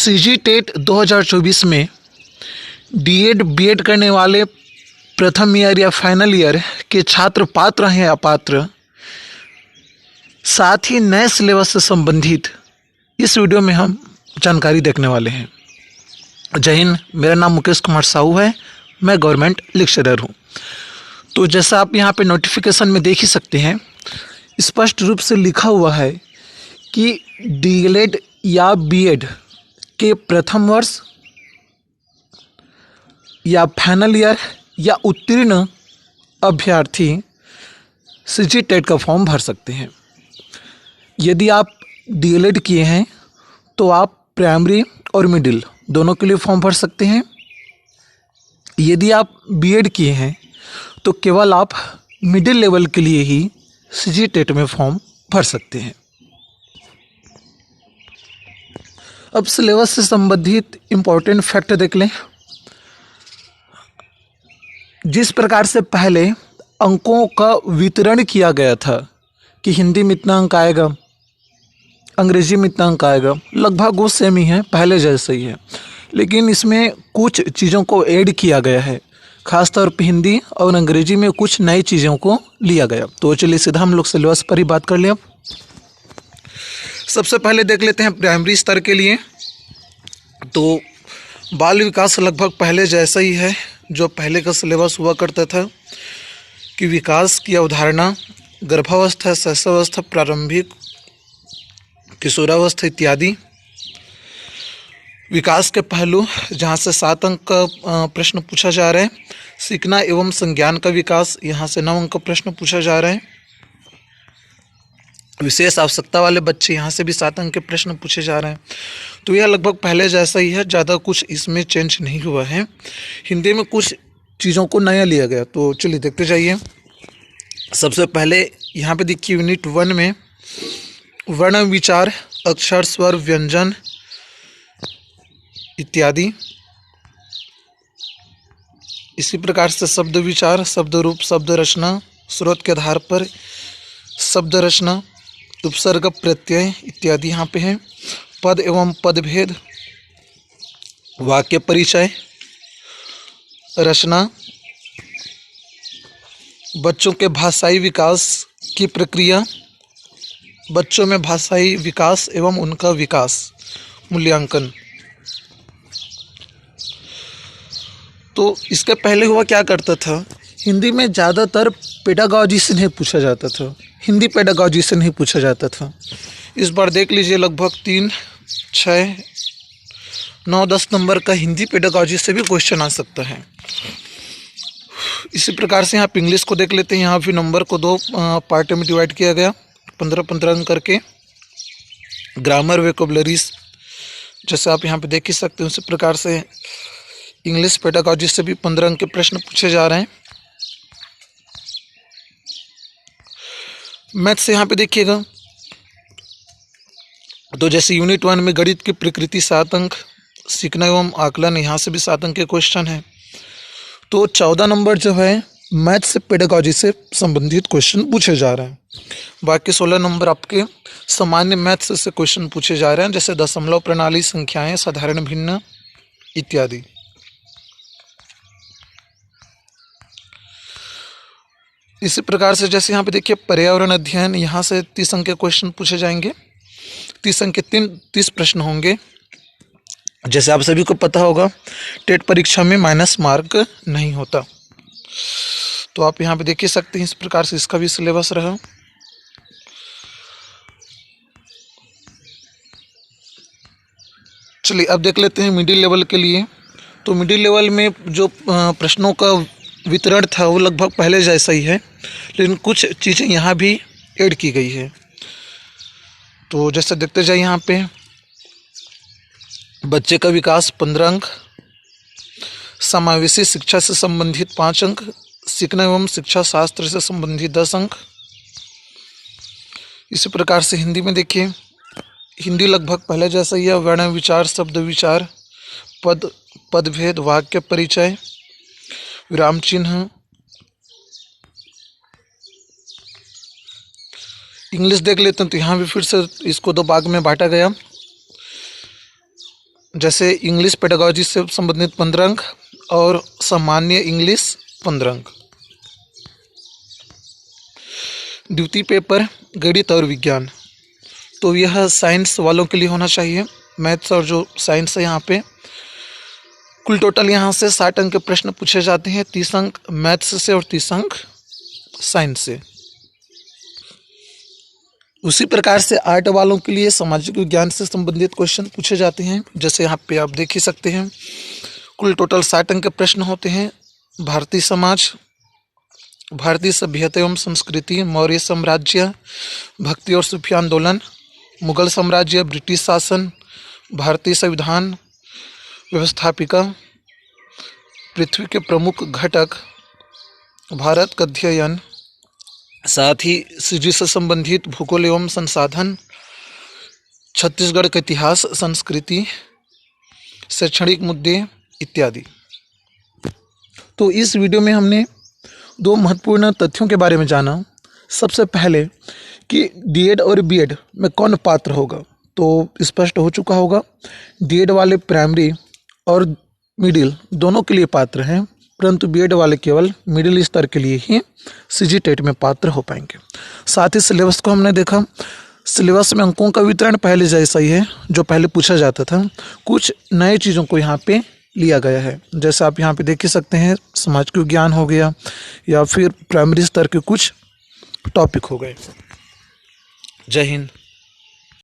CG TET 2024 में DEd BEd करने वाले प्रथम ईयर या फाइनल ईयर के छात्र पात्र हैं या अपात्र, साथ ही नए सिलेबस से संबंधित इस वीडियो में हम जानकारी देखने वाले हैं। जय हिंद, मेरा नाम मुकेश कुमार साहू है, मैं गवर्नमेंट लेक्चरर हूँ। तो जैसा आप यहाँ पे नोटिफिकेशन में देख ही सकते हैं, स्पष्ट रूप से लिखा हुआ है कि डीएलएड या बीएड के प्रथम वर्ष या फाइनल ईयर या उत्तीर्ण अभ्यर्थी सीजी टेट का फॉर्म भर सकते हैं। यदि आप डीएलएड किए हैं तो आप प्राइमरी और मिडिल दोनों के लिए फॉर्म भर सकते हैं। यदि आप बीएड किए हैं तो केवल आप मिडिल लेवल के लिए ही सीजी टेट में फॉर्म भर सकते हैं। अब सिलेबस से संबंधित इम्पोर्टेंट फैक्ट देख लें। जिस प्रकार से पहले अंकों का वितरण किया गया था कि हिंदी में इतना अंक आएगा, अंग्रेजी में इतना अंक आएगा, लगभग वो सेम ही है, पहले जैसे ही है, लेकिन इसमें कुछ चीज़ों को ऐड किया गया है। खासतौर पर हिंदी और अंग्रेजी में कुछ नई चीज़ों को लिया गया। तो चलिए सीधा हम लोग सिलेबस पर ही बात कर लें। अब सबसे पहले देख लेते हैं प्राइमरी स्तर के लिए। तो बाल विकास लगभग पहले जैसा ही है जो पहले का सिलेबस हुआ करता था कि विकास की अवधारणा, गर्भावस्था, शैशवावस्था, प्रारंभिक किशोरावस्था इत्यादि। विकास के पहलू, जहाँ से 7 अंक का प्रश्न पूछा जा रहा है। सीखना एवं संज्ञान का विकास, यहाँ से 9 अंक का प्रश्न पूछा जा रहा है। विशेष आवश्यकता वाले बच्चे, यहाँ से भी 7 अंक के प्रश्न पूछे जा रहे हैं। तो यह लगभग पहले जैसा ही है, ज़्यादा कुछ इसमें चेंज नहीं हुआ है। हिंदी में कुछ चीज़ों को नया लिया गया। तो चलिए देखते जाइए। सबसे पहले यहाँ पे देखिए यूनिट 1 में वर्ण विचार, अक्षर, स्वर, व्यंजन इत्यादि। इसी प्रकार से शब्द विचार, शब्द रूप, शब्द रचना, स्रोत के आधार पर शब्द रचना, उपसर्ग, प्रत्यय इत्यादि यहाँ पे हैं। पद एवं पदभेद, वाक्य परिचय, रचना, बच्चों के भाषाई विकास की प्रक्रिया, बच्चों में भाषाई विकास एवं उनका विकास, मूल्यांकन। तो इसके पहले हुआ क्या करता था, हिंदी में ज़्यादातर पेडागॉजी से नहीं पूछा जाता था, हिंदी पेडागॉजी से नहीं पूछा जाता था। इस बार देख लीजिए लगभग 3, 6, 9, 10 नंबर का हिंदी पेडागॉजी से भी क्वेश्चन आ सकता है। इसी प्रकार से यहाँ पे इंग्लिश को देख लेते हैं। यहाँ भी नंबर को 2 पार्ट में डिवाइड किया गया, 15-15 अंक करके। ग्रामर, वोकैबुलरीज, जैसे आप यहाँ पे देख ही सकते हैं, उसी प्रकार से इंग्लिश पेडागॉजी से भी 15 अंक के प्रश्न पूछे जा रहे हैं। मैथ्स से यहाँ पे देखिएगा, तो जैसे यूनिट 1 में गणित की प्रकृति 7 अंक, सीखना एवं आकलन, यहाँ से भी 7 अंक के क्वेश्चन है। तो 14 नंबर जो है मैथ्स से पेडागॉजी से संबंधित क्वेश्चन पूछे जा रहे हैं। बाकी 16 नंबर आपके सामान्य मैथ्स से क्वेश्चन पूछे जा रहे हैं, जैसे दशमलव प्रणाली, संख्याएं, साधारण भिन्न इत्यादि। इसी प्रकार से जैसे यहाँ पे देखिए पर्यावरण अध्ययन, यहाँ से 30 अंक के क्वेश्चन पूछे जाएंगे। 30 अंक के 30 प्रश्न होंगे। जैसे आप सभी को पता होगा, टेट परीक्षा में माइनस मार्क नहीं होता। तो आप यहाँ पे देख ही सकते हैं, इस प्रकार से इसका भी सिलेबस रहा। चलिए अब देख लेते हैं मिडिल लेवल के लिए। तो मिडिल लेवल में जो प्रश्नों का वितरण था वो लगभग पहले जैसा ही है, लेकिन कुछ चीज़ें यहाँ भी ऐड की गई है। तो जैसे देखते जाइए, यहाँ पे बच्चे का विकास 15 अंक, समावेशी शिक्षा से संबंधित 5 अंक, सीखना एवं शिक्षा शास्त्र से संबंधित 10 अंक। इसी प्रकार से हिंदी में देखिए, हिंदी लगभग पहले जैसा ही है। वर्ण विचार, शब्द विचार, पदभेद, वाक्य परिचय, विराम चिन्ह। इंग्लिश देख लेते हैं, तो यहाँ भी फिर से इसको 2 भाग में बांटा गया। जैसे इंग्लिश पेडागॉजी से संबंधित 15 अंक और सामान्य इंग्लिश 15 अंक। द्वितीय पेपर गणित और विज्ञान, तो यह साइंस वालों के लिए होना चाहिए। मैथ्स और जो साइंस है यहाँ पे कुल टोटल यहाँ से 60 अंक के प्रश्न पूछे जाते हैं, 30 अंक मैथ्स से और 30 अंक साइंस से। उसी प्रकार से आर्ट वालों के लिए सामाजिक विज्ञान से संबंधित क्वेश्चन पूछे जाते हैं, जैसे यहाँ पे आप देख ही सकते हैं। कुल टोटल 60 अंक के प्रश्न होते हैं। भारतीय समाज, भारतीय सभ्यता एवं संस्कृति, मौर्य साम्राज्य, भक्ति और सूफी आंदोलन, मुगल साम्राज्य, ब्रिटिश शासन, भारतीय संविधान व्यवस्थापिका, पृथ्वी के प्रमुख घटक, भारत का अध्ययन, साथ ही सीजी से संबंधित भूगोल एवं संसाधन, छत्तीसगढ़ का इतिहास, संस्कृति, शैक्षणिक मुद्दे इत्यादि। तो इस वीडियो में हमने 2 महत्वपूर्ण तथ्यों के बारे में जाना। सबसे पहले कि डीएड और बीएड में कौन पात्र होगा, तो स्पष्ट हो चुका होगा। डीएड वाले प्राइमरी और मिडिल दोनों के लिए पात्र हैं, परंतु बीएड वाले केवल मिडिल स्तर के लिए ही सीजी टेट में पात्र हो पाएंगे। साथ ही सिलेबस को हमने देखा। सिलेबस में अंकों का वितरण पहले जैसा ही है जो पहले पूछा जाता था। कुछ नए चीज़ों को यहाँ पे लिया गया है, जैसे आप यहाँ पे देख ही सकते हैं, समाज के विज्ञान हो गया या फिर प्राइमरी स्तर के कुछ टॉपिक हो गए। जय हिंद।